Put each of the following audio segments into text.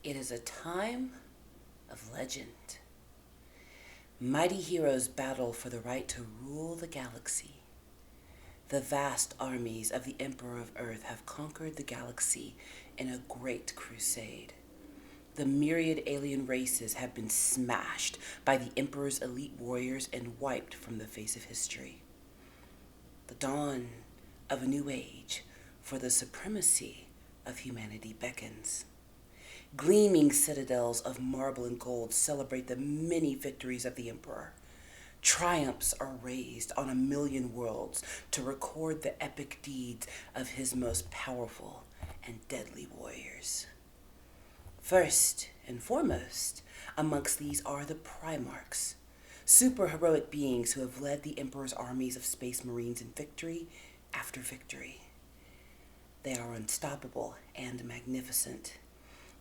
It is a time of legend. Mighty heroes battle for the right to rule the galaxy. The vast armies of the Emperor of Earth have conquered the galaxy in a great crusade. The myriad alien races have been smashed by the Emperor's elite warriors and wiped from the face of history. The dawn of a new age for the supremacy of humanity beckons. Gleaming citadels of marble and gold celebrate the many victories of the Emperor. Triumphs are raised on a million worlds to record the epic deeds of his most powerful and deadly warriors. First and foremost amongst these are the Primarchs, superheroic beings who have led the Emperor's armies of space marines in victory after victory. They are unstoppable and magnificent,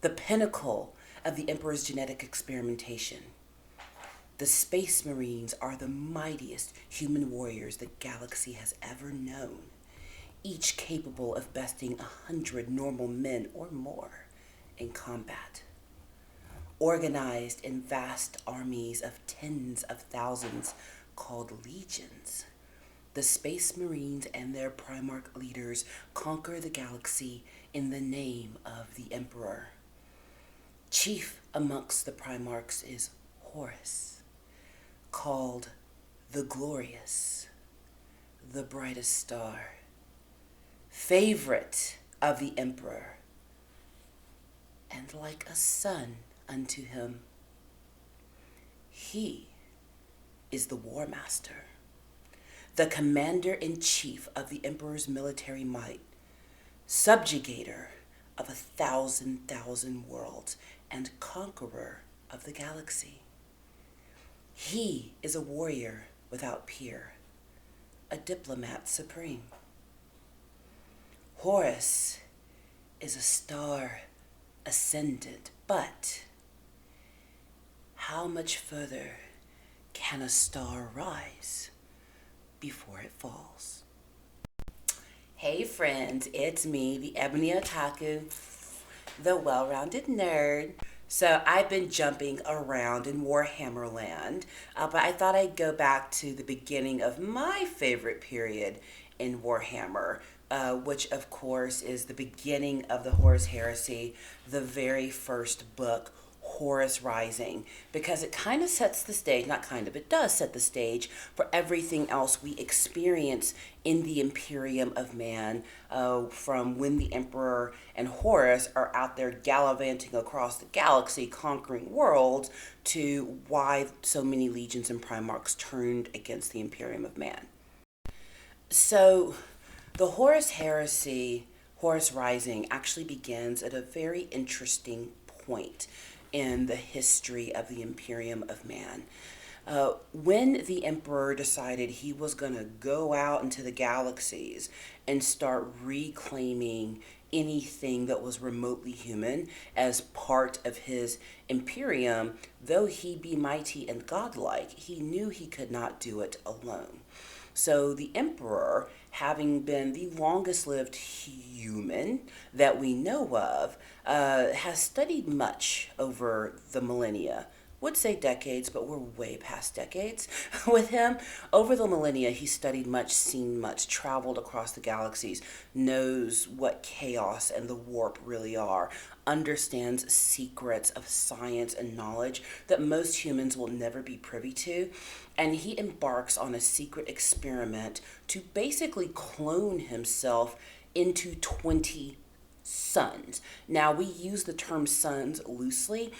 the pinnacle of the Emperor's genetic experimentation. The Space Marines are the mightiest human warriors the galaxy has ever known, each capable of besting 100 normal men or more in combat. Organized in vast armies of tens of thousands called legions, the Space Marines and their Primarch leaders conquer the galaxy in the name of the Emperor. Chief amongst the Primarchs is Horus, called the Glorious, the brightest star, favorite of the Emperor, and like a son unto him. He is the War Master, the commander-in-chief of the Emperor's military might, subjugator of 1,000 worlds, and conqueror of the galaxy. He is a warrior without peer, a diplomat supreme. Horus is a star ascendant, but how much further can a star rise before it falls? Hey friends, it's me, the Ebony Otaku, the well-rounded nerd. So I've been jumping around in Warhammer land, but I thought I'd go back to the beginning of my favorite period in Warhammer, which of course is the beginning of the Horus Heresy, the very first book, Horus Rising, because it kind of sets the stage, not kind of, it does set the stage for everything else we experience in the Imperium of Man, from when the Emperor and Horus are out there gallivanting across the galaxy, conquering worlds, to why so many legions and Primarchs turned against the Imperium of Man. So, the Horus Heresy, Horus Rising, actually begins at a very interesting point in the history of the Imperium of Man. When the Emperor decided he was going to go out into the galaxies and start reclaiming anything that was remotely human as part of his Imperium, though he be mighty and godlike, he knew he could not do it alone. So the Emperor, having been the longest lived human that we know of, has studied much over the millennia. Would say decades, but we're way past decades with him. Over the millennia, he studied much, seen much, traveled across the galaxies, knows what chaos and the warp really are, understands secrets of science and knowledge that most humans will never be privy to, and he embarks on a secret experiment to basically clone himself into 20 sons. Now, we use the term sons loosely.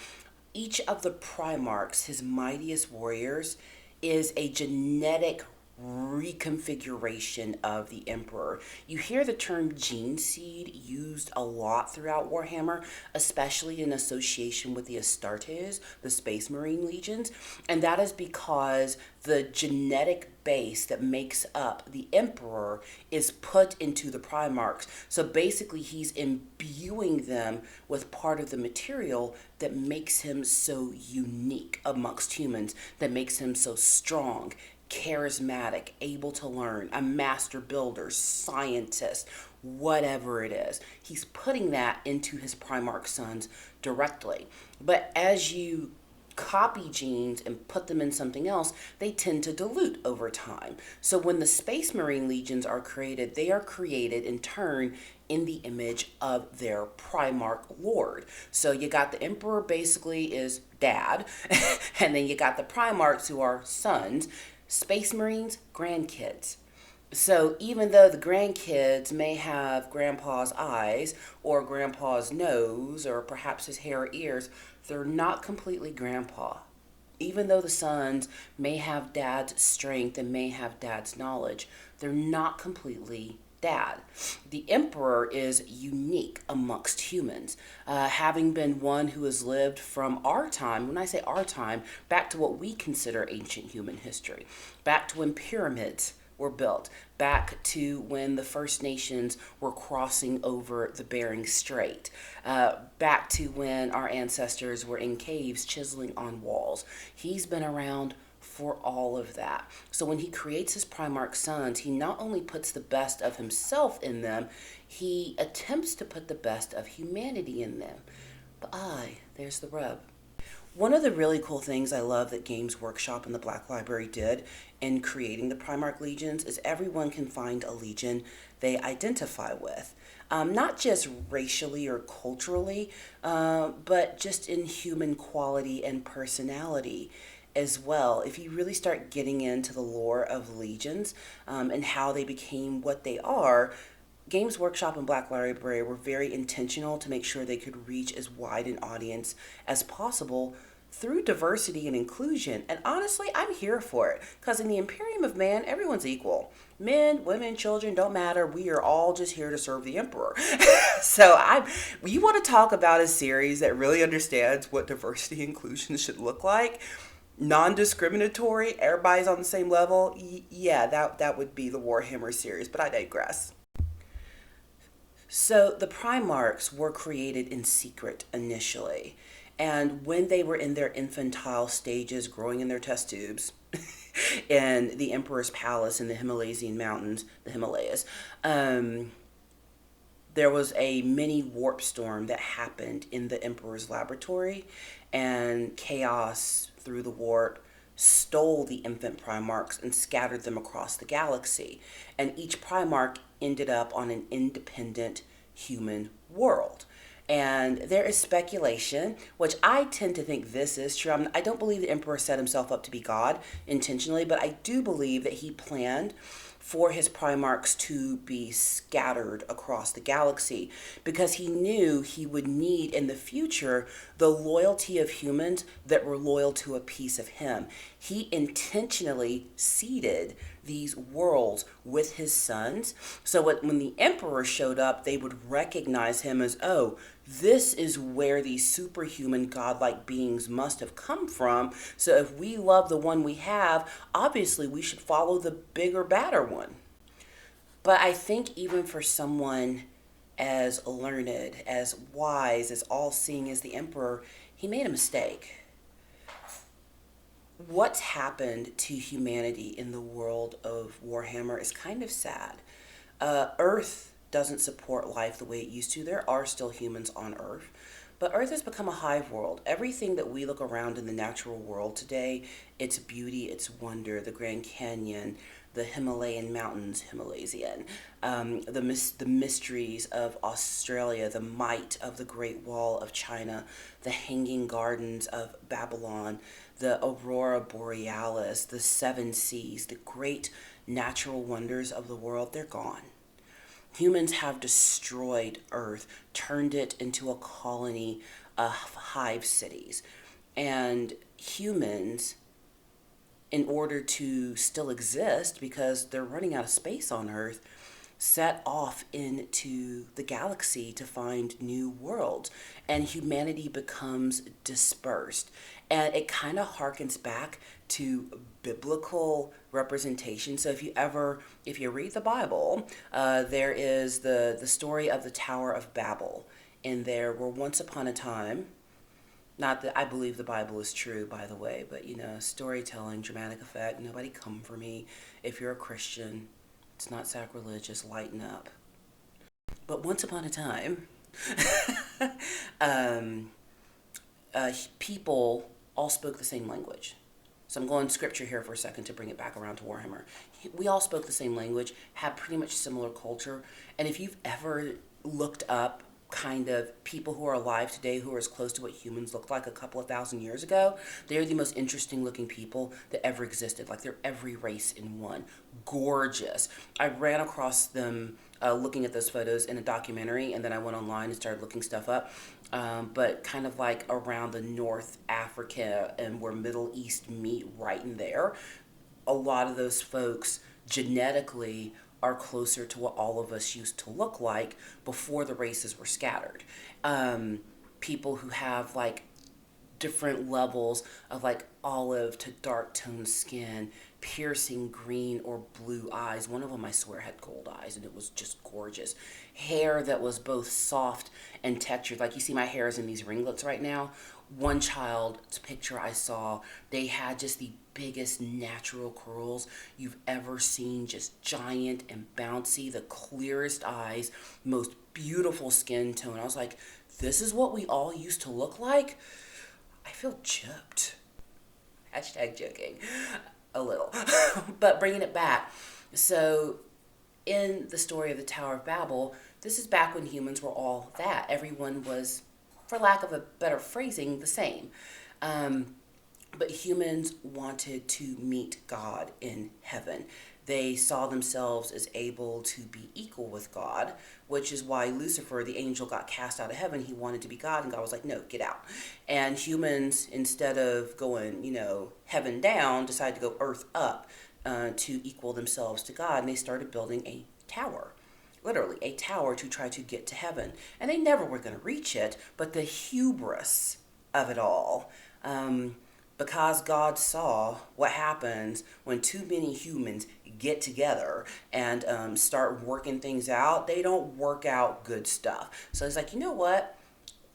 Each of the Primarchs, his mightiest warriors, is a genetic reconfiguration of the Emperor. You hear the term gene seed used a lot throughout Warhammer, especially in association with the Astartes, the Space Marine legions, and that is because the genetic base that makes up the Emperor is put into the Primarchs. So basically he's imbuing them with part of the material that makes him so unique amongst humans, that makes him so strong, charismatic, able to learn, a master builder, scientist, whatever it is. He's putting that into his Primarch sons directly. But as you copy genes and put them in something else, they tend to dilute over time. So when the Space Marine legions are created, they are created in turn in the image of their Primarch Lord. So you got the Emperor basically is dad, and then you got the Primarchs who are sons, Space Marines, grandkids. So even though the grandkids may have grandpa's eyes or grandpa's nose or perhaps his hair or ears, they're not completely grandpa. Even though the sons may have dad's strength and may have dad's knowledge, they're not completely dad. The emperor is unique amongst humans, having been one who has lived from our time. When I say our time, back to what we consider ancient human history, back to when pyramids were built, back to when the First Nations were crossing over the Bering Strait, back to when our ancestors were in caves chiseling on walls. He's been around for all of that. So when he creates his Primarch sons, he not only puts the best of himself in them, he attempts to put the best of humanity in them. But there's the rub. One of the really cool things I love that Games Workshop and the Black Library did in creating the Primarch Legions is everyone can find a legion they identify with. Not just racially or culturally, but just in human quality and personality as well. If you really start getting into the lore of legions and how they became what they are, Games Workshop and Black Library were very intentional to make sure they could reach as wide an audience as possible through diversity and inclusion. And honestly, I'm here for it, because in the Imperium of Man, everyone's equal. Men, women, children, don't matter. We are all just here to serve the Emperor. You want to talk about a series that really understands what diversity and inclusion should look like? Non-discriminatory, everybody's on the same level. Yeah, that would be the Warhammer series, but I digress. So the Primarchs were created in secret initially. And when they were in their infantile stages, growing in their test tubes, in the Emperor's Palace in the Himalayan mountains, the Himalayas, there was a mini warp storm that happened in the Emperor's laboratory, and chaos through the warp stole the infant Primarchs and scattered them across the galaxy. And each Primarch ended up on an independent human world. And there is speculation, which I tend to think this is true. I don't believe the Emperor set himself up to be God intentionally, but I do believe that he planned for his Primarchs to be scattered across the galaxy, because he knew he would need in the future the loyalty of humans that were loyal to a piece of him. He intentionally seeded these worlds with his sons, so when the Emperor showed up, they would recognize him as, oh, this is where these superhuman godlike beings must have come from. So if we love the one we have, obviously we should follow the bigger, badder one. But I think even for someone as learned, as wise, as all-seeing as the Emperor, he made a mistake. What's happened to humanity in the world of Warhammer is kind of sad. Earth doesn't support life the way it used to. There are still humans on Earth, but Earth has become a hive world. Everything that we look around in the natural world today, its beauty, its wonder, the Grand Canyon, the Himalayan mountains, the mysteries of Australia, the might of the Great Wall of China, the Hanging Gardens of Babylon, the Aurora Borealis, the Seven Seas, the great natural wonders of the world, they're gone. Humans have destroyed Earth, turned it into a colony of hive cities. And humans, in order to still exist, because they're running out of space on Earth, set off into the galaxy to find new worlds. And humanity becomes dispersed. And it kind of harkens back to biblical representation. So if you read the Bible, there is the story of the Tower of Babel. And there were once upon a time, not that I believe the Bible is true, by the way, but storytelling, dramatic effect, nobody come for me. If you're a Christian, it's not sacrilegious, lighten up. But once upon a time, um, people all spoke the same language. So I'm going scripture here for a second to bring it back around to Warhammer. We all spoke the same language, had pretty much similar culture. And if you've ever looked up kind of people who are alive today who are as close to what humans looked like a couple of thousand years ago, they're the most interesting looking people that ever existed. Like they're every race in one. Gorgeous. I ran across them looking at those photos in a documentary, and then I went online and started looking stuff up. But kind of like around the North Africa and where Middle East meet right in there, a lot of those folks genetically are closer to what all of us used to look like before the races were scattered. People who have like different levels of like olive to dark toned skin, piercing green or blue eyes. One of them, I swear, had gold eyes, and it was just gorgeous. Hair that was both soft and textured. Like you see my hair is in these ringlets right now. One child's picture I saw, they had just the biggest natural curls you've ever seen, just giant and bouncy, the clearest eyes, most beautiful skin tone. I was like, this is what we all used to look like? I feel chipped. Hashtag joking. A little. But bringing it back. So, in the story of the Tower of Babel, this is back when humans were all that. Everyone was, for lack of a better phrasing, the same. But humans wanted to meet God in heaven. They saw themselves as able to be equal with God, which is why Lucifer, the angel, got cast out of heaven. He wanted to be God, and God was like, no, get out. And humans, instead of going, heaven down, decided to go earth up to equal themselves to God, and they started building a tower. Literally, a tower to try to get to heaven. And they never were going to reach it, but the hubris of it all, because God saw what happens when too many humans get together and start working things out. They don't work out good stuff. So it's like, you know what?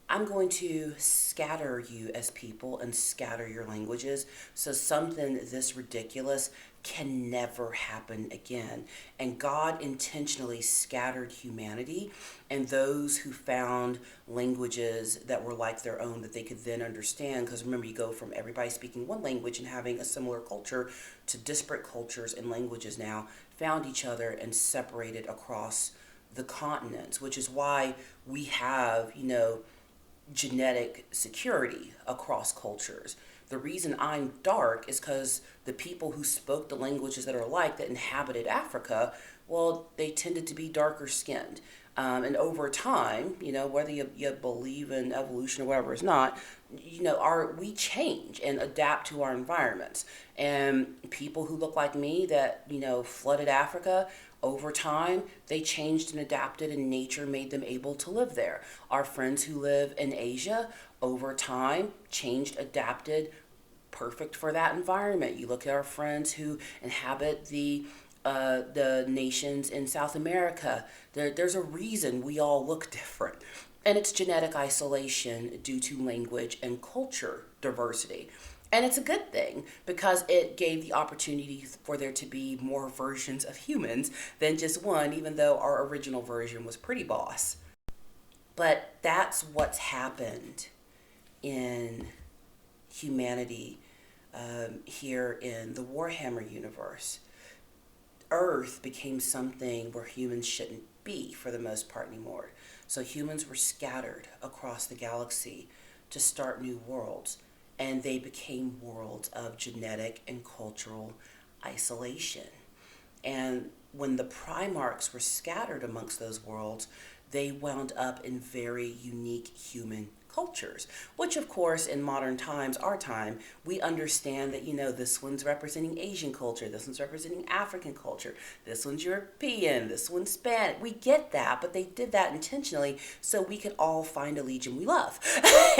I'm going to scatter you as people and scatter your languages so something this ridiculous can never happen again. And God intentionally scattered humanity, and those who found languages that were like their own that they could then understand, because remember, you go from everybody speaking one language and having a similar culture to disparate cultures and languages now found each other and separated across the continents, which is why we have, genetic security across cultures. The reason I'm dark is because the people who spoke the languages that are alike that inhabited Africa, well, they tended to be darker skinned. And over time, whether you believe in evolution or whatever is not, we change and adapt to our environments. And people who look like me that, flooded Africa, over time, they changed and adapted, and nature made them able to live there. Our friends who live in Asia, over time, changed, adapted, perfect for that environment. You look at our friends who inhabit the nations in South America. There's a reason we all look different. And it's genetic isolation due to language and culture diversity. And it's a good thing because it gave the opportunity for there to be more versions of humans than just one, even though our original version was pretty boss. But that's what's happened in humanity here in the Warhammer universe. Earth became something where humans shouldn't be for the most part anymore. So humans were scattered across the galaxy to start new worlds, and they became worlds of genetic and cultural isolation. And when the Primarchs were scattered amongst those worlds, they wound up in very unique human cultures, which of course in modern times, our time, we understand that, this one's representing Asian culture, this one's representing African culture, this one's European, this one's Spanish. We get that, but they did that intentionally so we could all find a legion we love.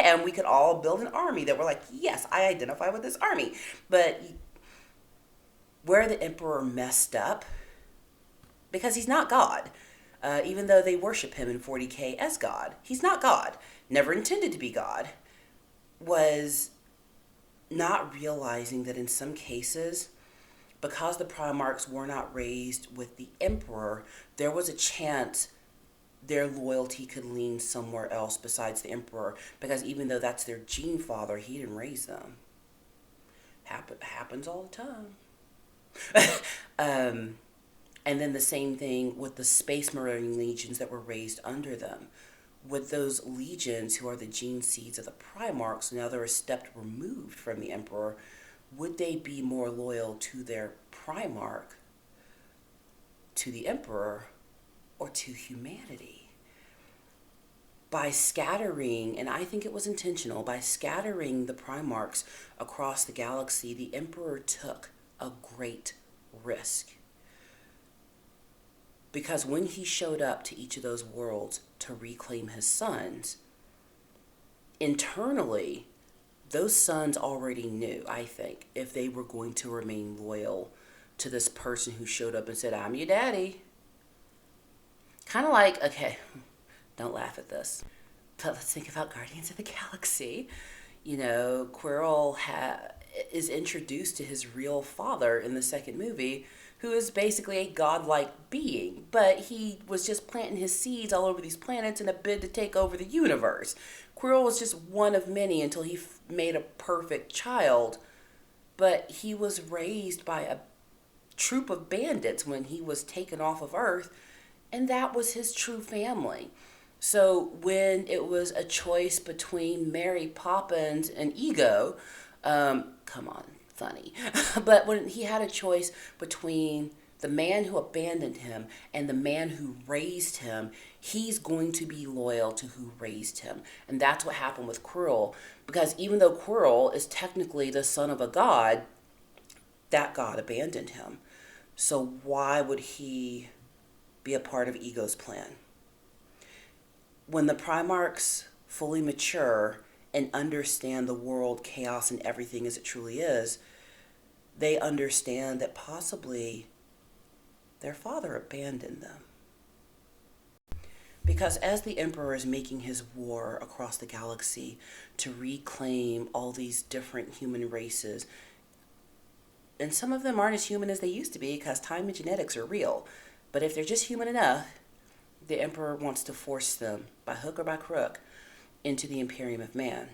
And we could all build an army that we're like, yes, I identify with this army. But where the emperor messed up, because he's not God, even though they worship him in 40K as God, he's not God, never intended to be God, was not realizing that in some cases, because the Primarchs were not raised with the emperor, there was a chance their loyalty could lean somewhere else besides the emperor, because even though that's their gene father, he didn't raise them. Happens all the time. And then the same thing with the Space Marine legions that were raised under them. With those legions who are the gene seeds of the Primarchs, now they're a step removed from the Emperor, would they be more loyal to their Primarch, to the Emperor, or to humanity? By scattering, and I think it was intentional, by scattering the Primarchs across the galaxy, the Emperor took a great risk. Because when he showed up to each of those worlds to reclaim his sons, internally, those sons already knew, I think, if they were going to remain loyal to this person who showed up and said, I'm your daddy. Kind of like, okay, don't laugh at this, but let's think about Guardians of the Galaxy. You know, Quirrell is introduced to his real father in the second movie, who is basically a godlike being, but he was just planting his seeds all over these planets in a bid to take over the universe. Quirrell was just one of many until he made a perfect child, but he was raised by a troop of bandits when he was taken off of Earth, and that was his true family. So when it was a choice between Mary Poppins and Ego, come on, funny. But when he had a choice between the man who abandoned him and the man who raised him, he's going to be loyal to who raised him. And that's what happened with Quirrell. Because even though Quirrell is technically the son of a god, that god abandoned him. So why would he be a part of Ego's plan? When the Primarchs fully mature and understand the world, chaos, and everything as it truly is, they understand that possibly their father abandoned them. Because as the Emperor is making his war across the galaxy to reclaim all these different human races, and some of them aren't as human as they used to be because time and genetics are real, but if they're just human enough, the Emperor wants to force them, by hook or by crook, into the Imperium of Man.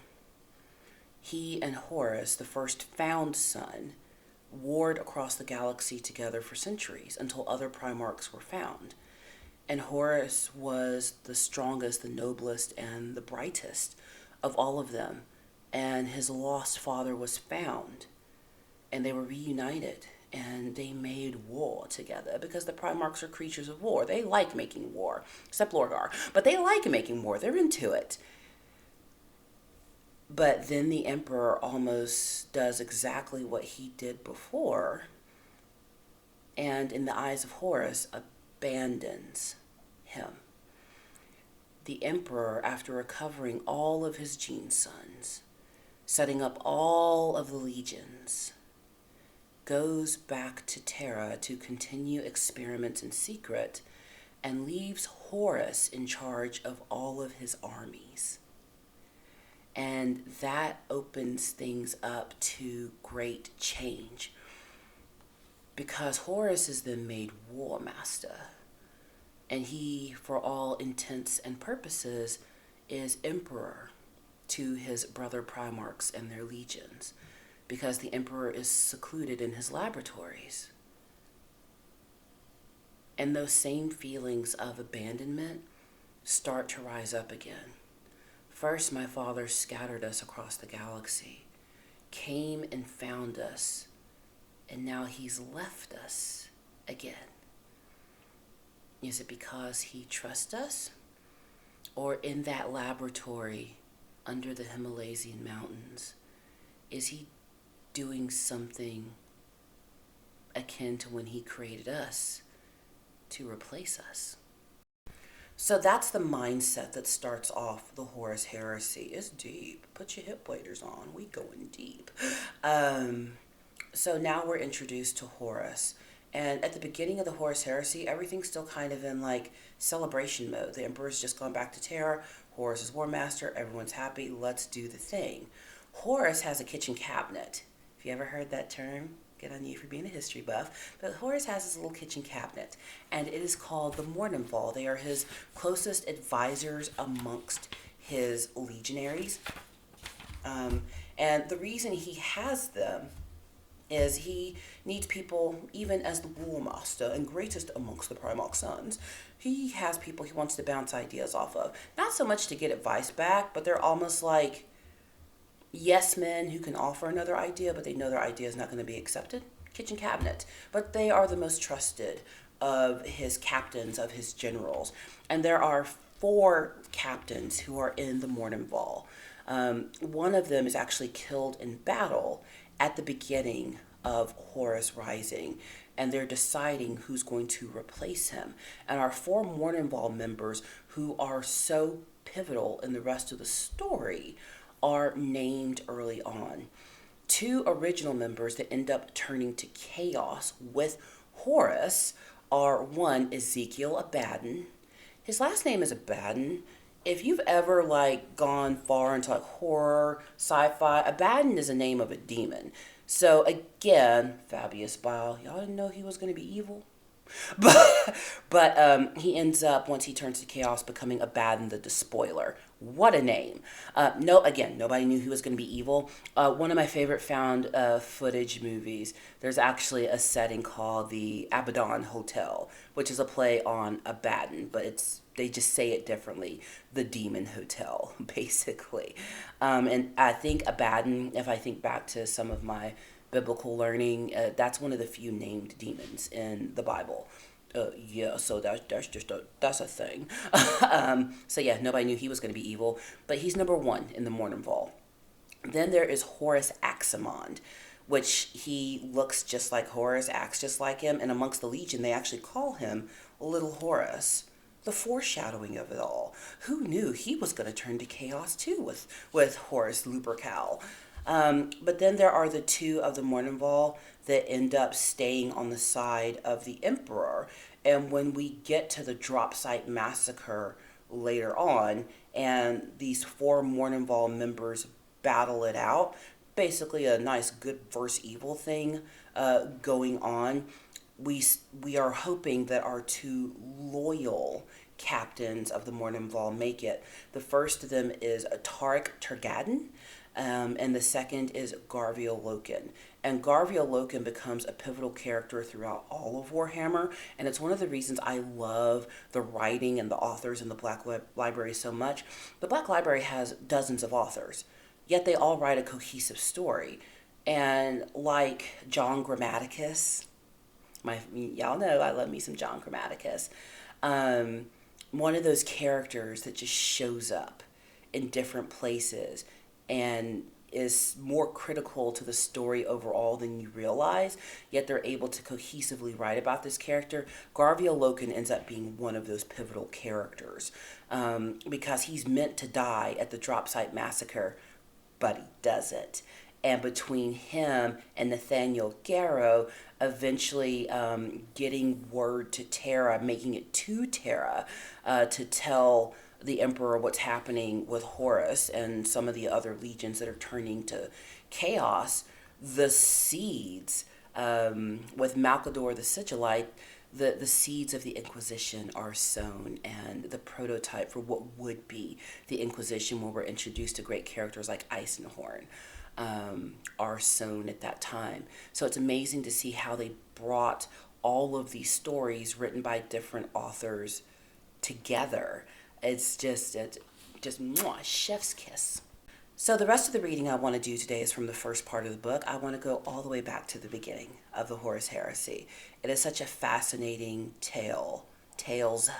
He and Horus, the first found son, warred across the galaxy together for centuries until other Primarchs were found. And Horus was the strongest, the noblest, and the brightest of all of them. And his lost father was found. And they were reunited. And they made war together because the Primarchs are creatures of war. They like making war, except Lorgar. But they like making war. They're into it. But then the Emperor almost does exactly what he did before, and in the eyes of Horus, abandons him. The Emperor, after recovering all of his gene sons, setting up all of the legions, goes back to Terra to continue experiments in secret and leaves Horus in charge of all of his armies. And that opens things up to great change because Horus is then made War Master. And he, for all intents and purposes, is Emperor to his brother Primarchs and their legions because the Emperor is secluded in his laboratories. And those same feelings of abandonment start to rise up again. First, my father scattered us across the galaxy, came and found us, and now he's left us again. Is it because he trusts us? Or in that laboratory under the Himalayan mountains, is he doing something akin to when he created us to replace us? So that's the mindset that starts off the Horus Heresy. It's deep. Put your hip waders on. We going deep. So now we're introduced to Horus. And at the beginning of the Horus Heresy, everything's still kind of in like celebration mode. The Emperor's just gone back to Terra. Horus is War Master. Everyone's happy. Let's do the thing. Horus has a kitchen cabinet. Have you ever heard that term? get on you for being a history buff, but Horus has his little kitchen cabinet, and it is called the Morninval. They are his closest advisors amongst his legionaries. And the reason he has them is he needs people, even as the War Master and greatest amongst the Primarch sons, he has people he wants to bounce ideas off of. Not so much to get advice back, but they're almost like yes men who can offer another idea, but they know their idea is not going to be accepted. Kitchen cabinet. But they are the most trusted of his captains, of his generals. And there are 4 captains who are in the Morninval. One of them is actually killed in battle at the beginning of Horus Rising, and they're deciding who's going to replace him. And our 4 Morninval members who are so pivotal in the rest of the story are named early on. 2 original members that end up turning to chaos with Horus are, one, Ezekiel Abaddon. His last name is Abaddon. If you've ever gone far into horror, sci-fi, Abaddon is the name of a demon. So again, Fabius Bile, y'all didn't know he was going to be evil? But he ends up, once he turns to chaos, becoming Abaddon the Despoiler. What a name. Nobody knew he was going to be evil. One of my favorite found footage movies, there's actually a setting called the Abaddon Hotel, which is a play on Abaddon, but they just say it differently. The Demon Hotel, basically. And I think Abaddon, if I think back to some of my biblical learning, that's one of the few named demons in the Bible. So that's a thing. Nobody knew he was going to be evil, but he's number 1 in the Morninval. Then there is Horus Aximond, which he looks just like Horus, acts just like him, and amongst the Legion they actually call him Little Horus. The foreshadowing of it all. Who knew he was going to turn to chaos too with Horus Lupercal? But then there are the 2 of the Morninval that end up staying on the side of the Emperor. And when we get to the drop site massacre later on, and these 4 Morninval members battle it out, basically a nice good versus evil thing going on, we are hoping that our 2 loyal captains of the Morninval make it. The first of them is Tariq Turgadden, and the second is Garviel Loken. And Garviel Loken becomes a pivotal character throughout all of Warhammer, and it's one of the reasons I love the writing and the authors in the Black Library so much. The Black Library has dozens of authors, yet they all write a cohesive story. And like John Grammaticus, y'all know I love me some John Grammaticus. One of those characters that just shows up in different places and is more critical to the story overall than you realize, yet they're able to cohesively write about this character. Garviel Loken ends up being one of those pivotal characters because he's meant to die at the drop site massacre, but he doesn't. And between him and Nathaniel Garrow eventually getting word to Terra, making it to Terra to tell the Emperor what's happening with Horus and some of the other legions that are turning to chaos, the seeds, with Malcador the Sigillite, the seeds of the Inquisition are sown, and the prototype for what would be the Inquisition, where we're introduced to great characters like Eisenhorn, are sown at that time. So it's amazing to see how they brought all of these stories written by different authors together. It's just mwah, chef's kiss. So the rest of the reading I want to do today is from the first part of the book. I want to go all the way back to the beginning of the Horus Heresy. It is such a fascinating tales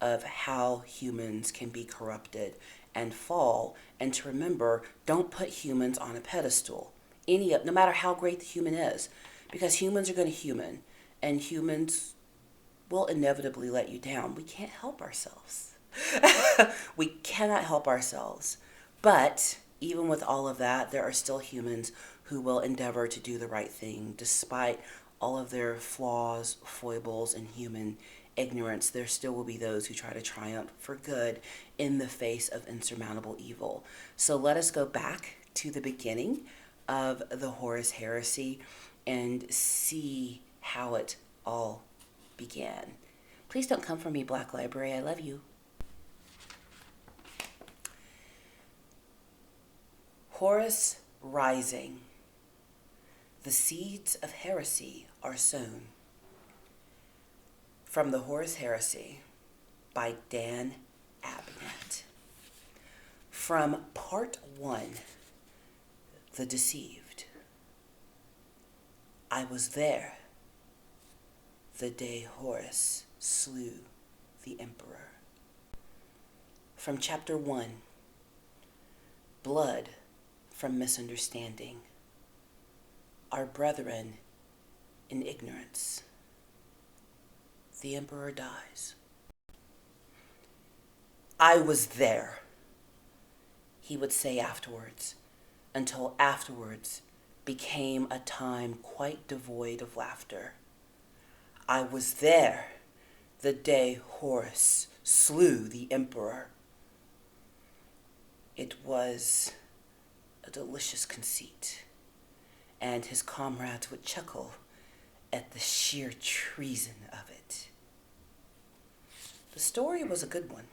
of how humans can be corrupted and fall, and to remember, don't put humans on a pedestal, no matter how great the human is, because humans are going to human, and humans will inevitably let you down. We can't help ourselves. We cannot help ourselves. But even with all of that, there are still humans who will endeavor to do the right thing despite all of their flaws, foibles, and human ignorance. There still will be those who try to triumph for good in the face of insurmountable evil. So let us go back to the beginning of the Horus Heresy and see how it all began. Please don't come for me, Black Library. I love you. Horus rising. The seeds of heresy are sown. From the Horus Heresy by Dan Abnett. From Part 1, The Deceived. I was there the day Horus slew the Emperor. From Chapter 1, Blood from Misunderstanding. Our brethren in ignorance. The Emperor dies. I was there, he would say afterwards, until afterwards became a time quite devoid of laughter. I was there the day Horus slew the Emperor. It was a delicious conceit, and his comrades would chuckle at the sheer treason of it. The story was a good one.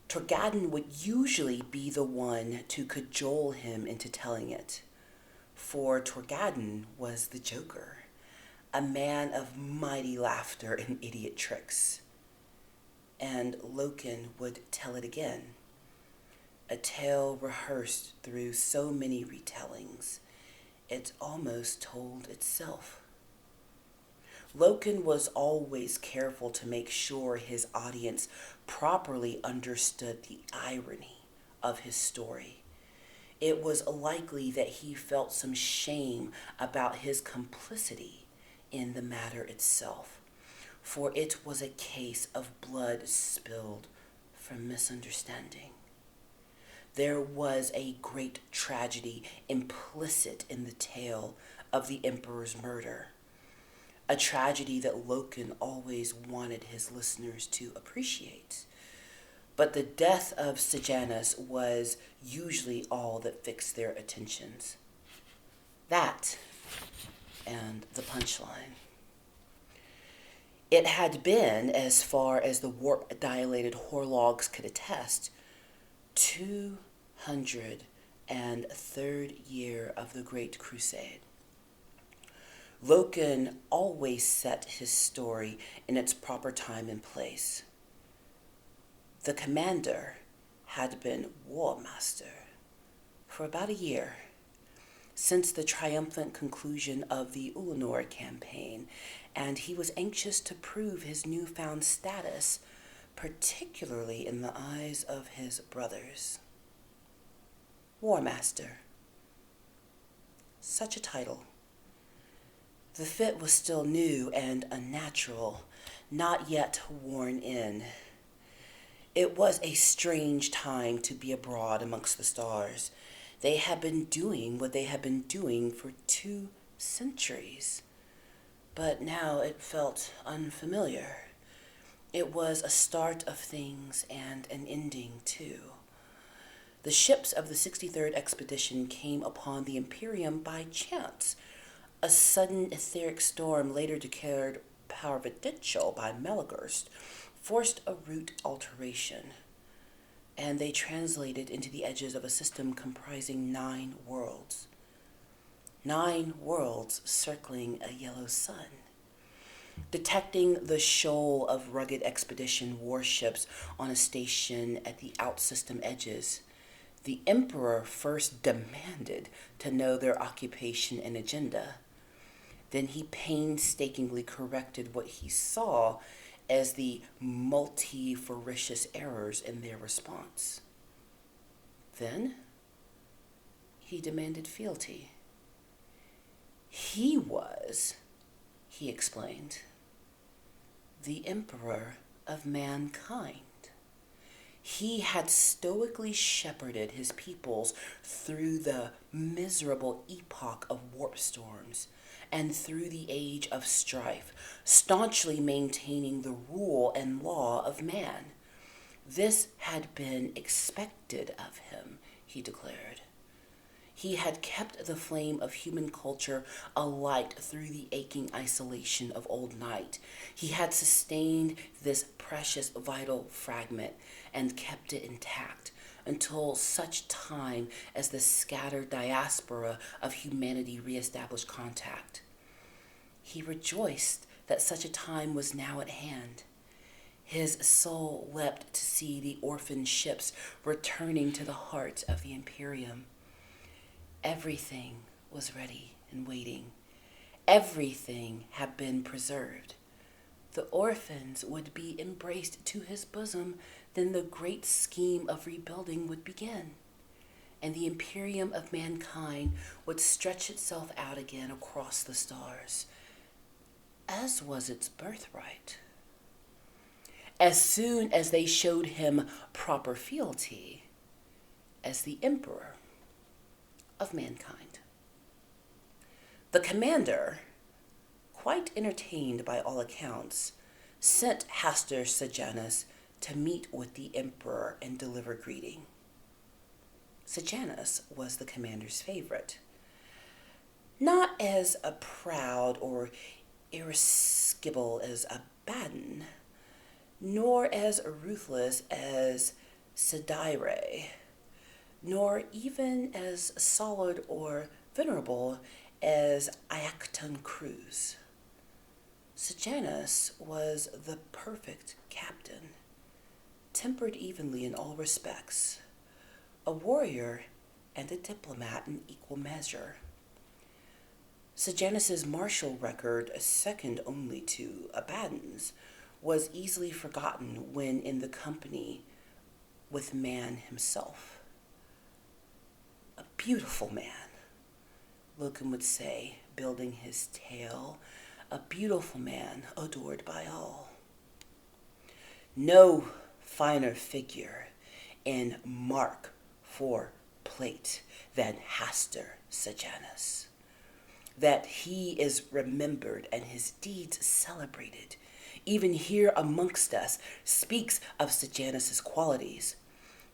Torgadon would usually be the one to cajole him into telling it, for Torgadon was the Joker, a man of mighty laughter and idiot tricks. And Loken would tell it again, a tale rehearsed through so many retellings, it almost told itself. Loken was always careful to make sure his audience properly understood the irony of his story. It was likely that he felt some shame about his complicity in the matter itself, for it was a case of blood spilled from misunderstanding. There was a great tragedy implicit in the tale of the Emperor's murder, a tragedy that Loken always wanted his listeners to appreciate. But the death of Sejanus was usually all that fixed their attentions. That and the punchline. It had been, as far as the warp-dilated horlogs could attest, 203rd year of the Great Crusade. Loken always set his story in its proper time and place. The commander had been war master for about a year, since the triumphant conclusion of the Ulanor campaign, and he was anxious to prove his newfound status, particularly in the eyes of his brothers. War master. Such a title. The fit was still new and unnatural, not yet worn in. It was a strange time to be abroad amongst the stars. They had been doing what they had been doing for 2 centuries. But now it felt unfamiliar. It was a start of things and an ending, too. The ships of the 63rd expedition came upon the Imperium by chance. A sudden etheric storm, later declared providential by Melagurst, forced a route alteration, and they translated into the edges of a system comprising 9 worlds. 9 worlds circling a yellow sun. Detecting the shoal of rugged expedition warships on a station at the out-system edges, the Emperor first demanded to know their occupation and agenda. Then he painstakingly corrected what he saw as the multifarious errors in their response. Then he demanded fealty. He was, he explained, the Emperor of mankind. He had stoically shepherded his peoples through the miserable epoch of warp storms and through the age of strife, staunchly maintaining the rule and law of man. This had been expected of him, he declared. He had kept the flame of human culture alight through the aching isolation of old night. He had sustained this precious vital fragment and kept it intact until such time as the scattered diaspora of humanity reestablished contact. He rejoiced that such a time was now at hand. His soul leapt to see the orphan ships returning to the heart of the Imperium. Everything was ready and waiting. Everything had been preserved. The orphans would be embraced to his bosom, then the great scheme of rebuilding would begin, and the Imperium of mankind would stretch itself out again across the stars, as was its birthright. As soon as they showed him proper fealty as the emperor of mankind. The commander, quite entertained by all accounts, sent Hastur Sejanus to meet with the emperor and deliver greeting. Sejanus was the commander's favorite, not as a proud or irascible as Abaddon, nor as ruthless as Sidire, nor even as solid or venerable as Iacton Cruz. Sejanus was the perfect captain, tempered evenly in all respects, a warrior and a diplomat in equal measure. Sejanus's martial record, second only to Abaddon's, was easily forgotten when in the company with man himself. A beautiful man, Loken would say, building his tale, a beautiful man adored by all. No finer figure in mark for plate than Hastur Sejanus. That he is remembered and his deeds celebrated, even here amongst us, speaks of Sejanus's qualities,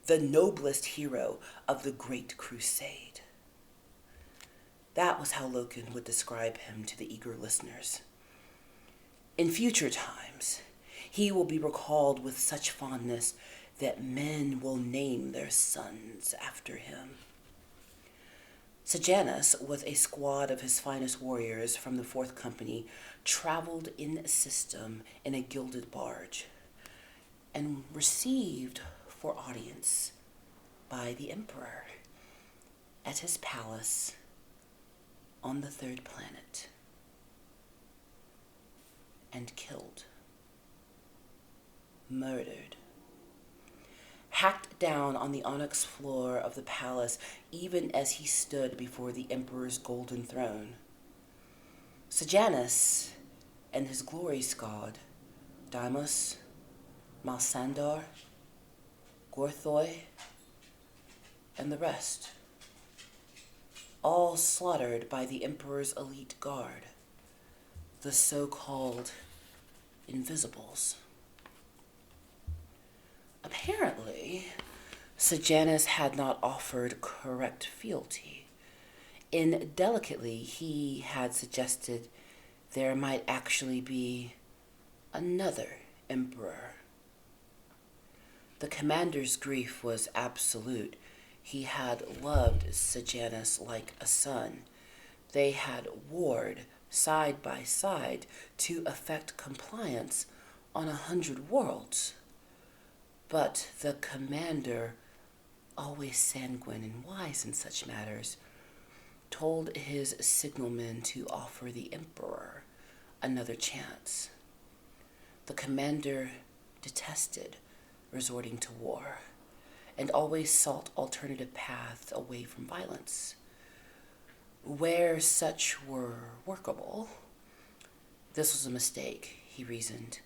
the noblest hero of the Great Crusade. That was how Loken would describe him to the eager listeners. In future times, he will be recalled with such fondness that men will name their sons after him. Sejanus, with a squad of his finest warriors from the 4th Company, traveled in system in a gilded barge and received for audience by the emperor at his palace on the 3rd planet, and killed, murdered, hacked down on the onyx floor of the palace even as he stood before the emperor's golden throne. Sejanus and his glory squad, Deimos, Malsandar, Gorthoi, and the rest, all slaughtered by the emperor's elite guard, the so-called Invisibles. Apparently, Sejanus had not offered correct fealty. Indelicately, he had suggested there might actually be another emperor. The commander's grief was absolute. He had loved Sejanus like a son. They had warred side by side to effect compliance on 100 worlds. But the commander, always sanguine and wise in such matters, told his signalmen to offer the emperor another chance. The commander detested resorting to war and always sought alternative paths away from violence. Where such were workable, this was a mistake, he reasoned.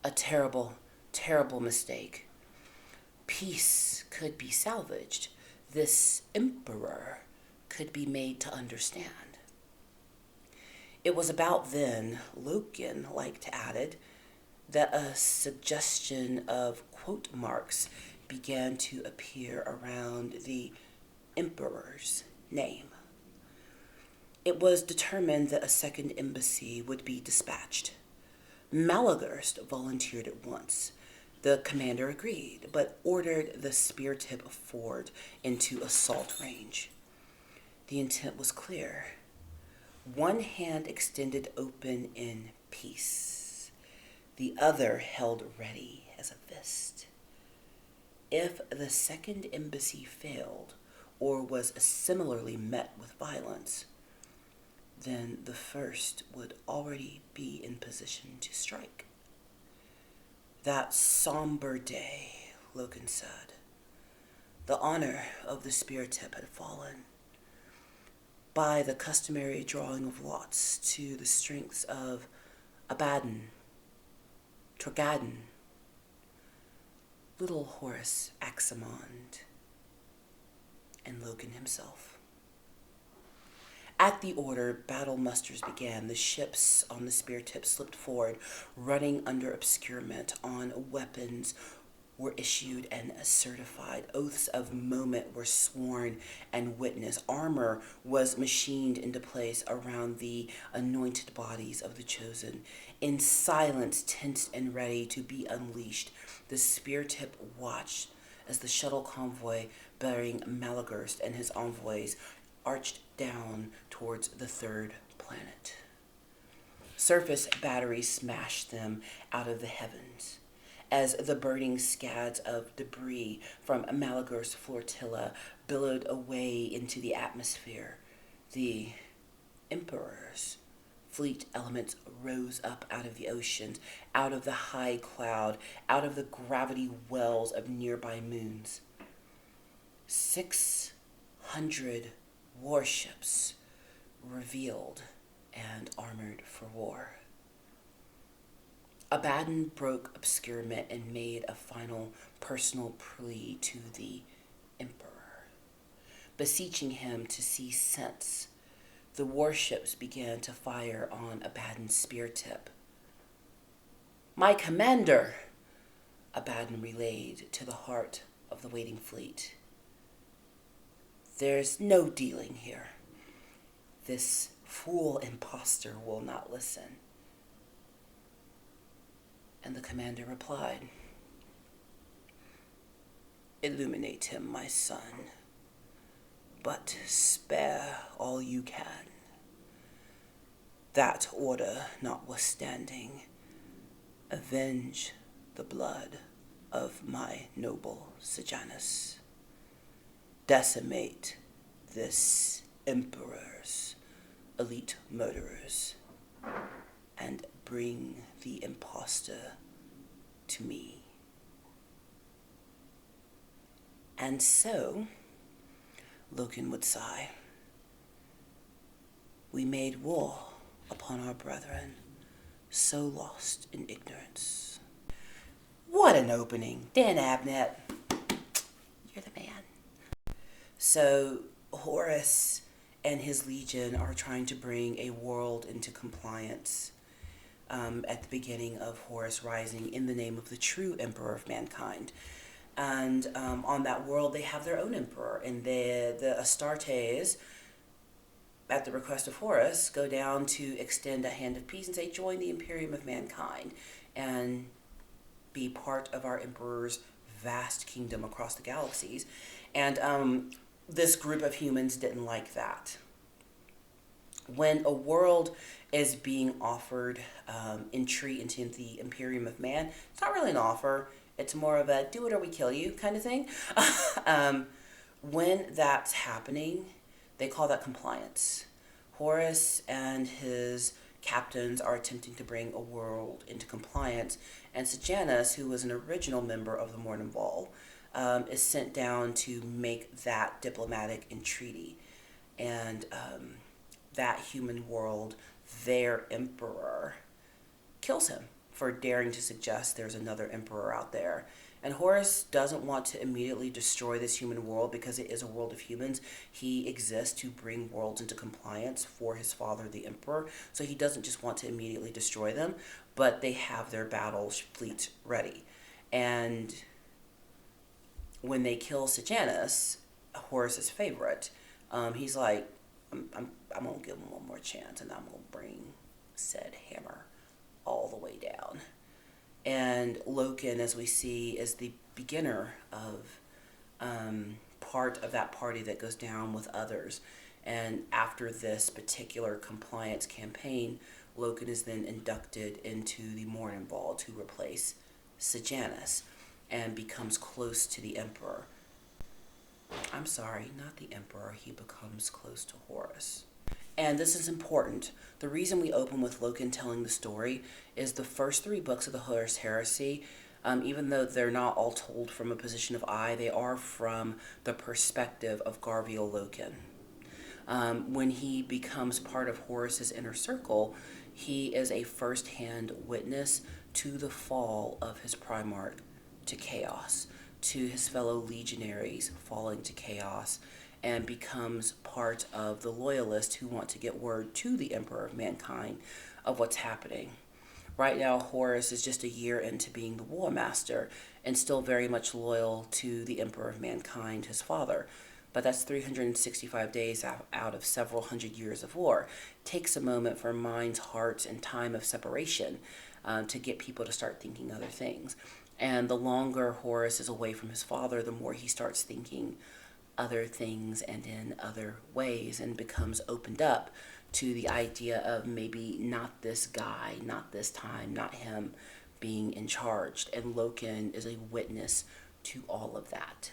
A terrible, terrible mistake. Peace could be salvaged. This emperor could be made to understand. It was about then, Loken liked to add, that a suggestion of quote marks began to appear around the emperor's name. It was determined that a second embassy would be dispatched. Malagurst volunteered at once. The commander agreed, but ordered the spear tip forward into assault range. The intent was clear. One hand extended open in peace, the other held ready as a fist. If the second embassy failed, or was similarly met with violence, then the first would already be in position to strike. That somber day, Logan said, the honor of the spear tip had fallen. By the customary drawing of lots to the strengths of Abaddon, Trogadon, little Horus Axamond, and Logan himself. At the order, battle musters began. The ships on the spear tip slipped forward, running under obscurement. On weapons were issued and certified. Oaths of moment were sworn and witnessed. Armor was machined into place around the anointed bodies of the chosen. In silence, tensed and ready to be unleashed, the spear tip watched as the shuttle convoy bearing Malagurst and his envoys arched down towards the third planet. Surface batteries smashed them out of the heavens as the burning scads of debris from Malagurst's flotilla billowed away into the atmosphere. The Emperor's fleet elements rose up out of the oceans, out of the high cloud, out of the gravity wells of nearby moons. 600 warships revealed and armored for war. Abaddon broke obscurement and made a final personal plea to the Emperor, beseeching him to see sense. The warships began to fire on Abaddon's spear tip. "My commander," Abaddon relayed to the heart of the waiting fleet. "There's no dealing here. This fool impostor will not listen." And the commander replied, "Illuminate him, my son, but spare all you can. That order notwithstanding, avenge the blood of my noble Sejanus. Decimate this emperor's elite murderers and bring the impostor to me." And so, Logan would sigh, "We made war upon our brethren, so lost in ignorance." What an opening. Dan Abnett, you're the man. So Horus and his legion are trying to bring a world into compliance at the beginning of Horus Rising in the name of the true emperor of mankind. And on that world, they have their own emperor. And the Astartes, at the request of Horus, go down to extend a hand of peace and say, join the Imperium of mankind and be part of our emperor's vast kingdom across the galaxies. And this group of humans didn't like that. When a world is being offered entry into the Imperium of Man, it's not really an offer. It's more of a do it or we kill you kind of thing. When that's happening, they call that compliance. Horus and his captains are attempting to bring a world into compliance, and Sejanus, who was an original member of the Mournenval, is sent down to make that diplomatic entreaty. And that human world, their emperor, kills him for daring to suggest there's another emperor out there. And Horus doesn't want to immediately destroy this human world because it is a world of humans. He exists to bring worlds into compliance for his father, the emperor. So he doesn't just want to immediately destroy them, but they have their battle fleets ready. And when they kill Sejanus, Horus's favorite, He's like, I'm gonna give him one more chance, and I'm gonna bring said hammer all the way down. And Loken, as we see, is the beginner of part of that party that goes down with others. And after this particular compliance campaign, Loken is then inducted into the Morning Vault to replace Sejanus and becomes close to the Emperor. I'm sorry, not the Emperor. He becomes close to Horus. And this is important. The reason we open with Loken telling the story is the first 3 books of the Horus Heresy, even though they're not all told from a position of I, they are from the perspective of Garviel Loken. When he becomes part of Horus's inner circle, he is a first-hand witness to the fall of his Primarch to chaos, to his fellow legionaries falling to chaos, and becomes part of the loyalists who want to get word to the Emperor of Mankind of what's happening. Right now, Horus is just a year into being the War Master and still very much loyal to the Emperor of Mankind, his father. But that's 365 days out of several hundred years of war. It takes a moment for minds, hearts, and time of separation to get people to start thinking other things. And the longer Horus is away from his father, the more he starts thinking other things and in other ways, and becomes opened up to the idea of maybe not this guy, not this time, not him being in charge. And Loken is a witness to all of that.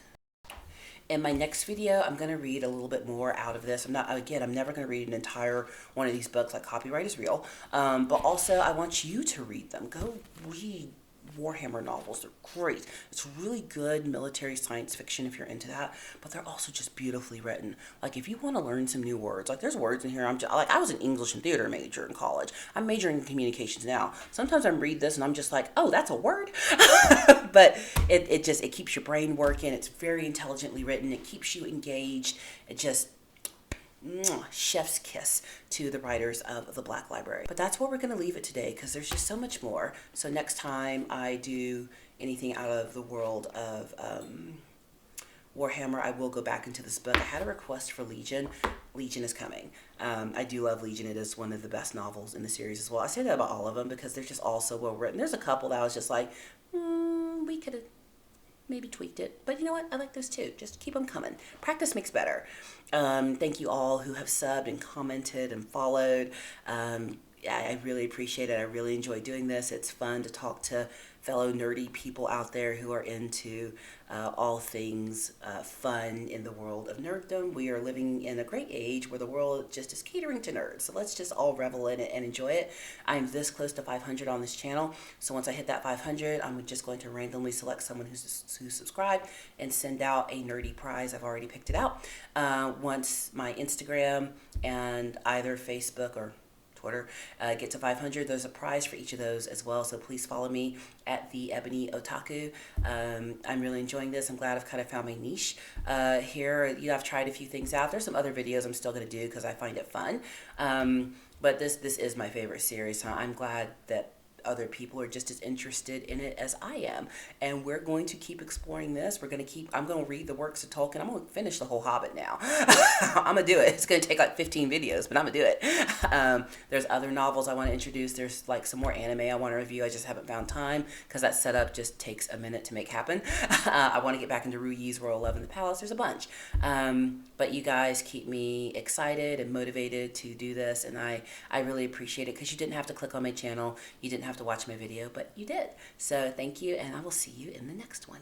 In my next video, I'm going to read a little bit more out of this. I'm never going to read an entire one of these books, like copyright is real. But also, I want you to read them. Go read Warhammer novels. They're great. It's really good military science fiction if you're into that, but they're also just beautifully written. Like, if you want to learn some new words, like there's words in here. I was an English and theater major in college. I'm majoring in communications now. Sometimes I read this and I'm just like, oh, that's a word. But it keeps your brain working. It's very intelligently written. It keeps you engaged. It just chef's kiss to the writers of the Black Library. But that's where we're going to leave it today, because there's just so much more. So next time I do anything out of the world of Warhammer, I will go back into this book. I had a request for Legion. Legion is coming. I do love Legion. It is one of the best novels in the series as well. I say that about all of them because they're just all so well written. There's a couple that I was just like, we could have maybe tweaked it, but you know what, I like those too. Just keep them coming. Practice makes better. Thank you all who have subbed and commented and followed. I really appreciate it. I really enjoy doing this. It's fun to talk to fellow nerdy people out there who are into all things fun in the world of nerddom. We are living in a great age where the world just is catering to nerds. So let's just all revel in it and enjoy it. I'm this close to 500 on this channel. So once I hit that 500, I'm just going to randomly select someone who's subscribed and send out a nerdy prize. I've already picked it out. Once my Instagram and either Facebook or Twitter get to 500, there's a prize for each of those as well. So please follow me at the Ebony Otaku. I'm really enjoying this. I'm glad I've kind of found my niche here. I've tried a few things out. There's some other videos I'm still going to do because I find it fun. But this is my favorite series. So I'm glad that other people are just as interested in it as I am. And we're going to keep exploring this. I'm going to read the works of Tolkien. I'm going to finish the whole Hobbit now. I'm going to do it. It's going to take like 15 videos, but I'm going to do it. There's other novels I want to introduce. There's like some more anime I want to review. I just haven't found time because that setup just takes a minute to make happen. I want to get back into Ruyi's Royal Love in the Palace. There's a bunch. But you guys keep me excited and motivated to do this. And I really appreciate it because you didn't have to click on my channel. You didn't have to watch my video, but you did. So thank you, and I will see you in the next one.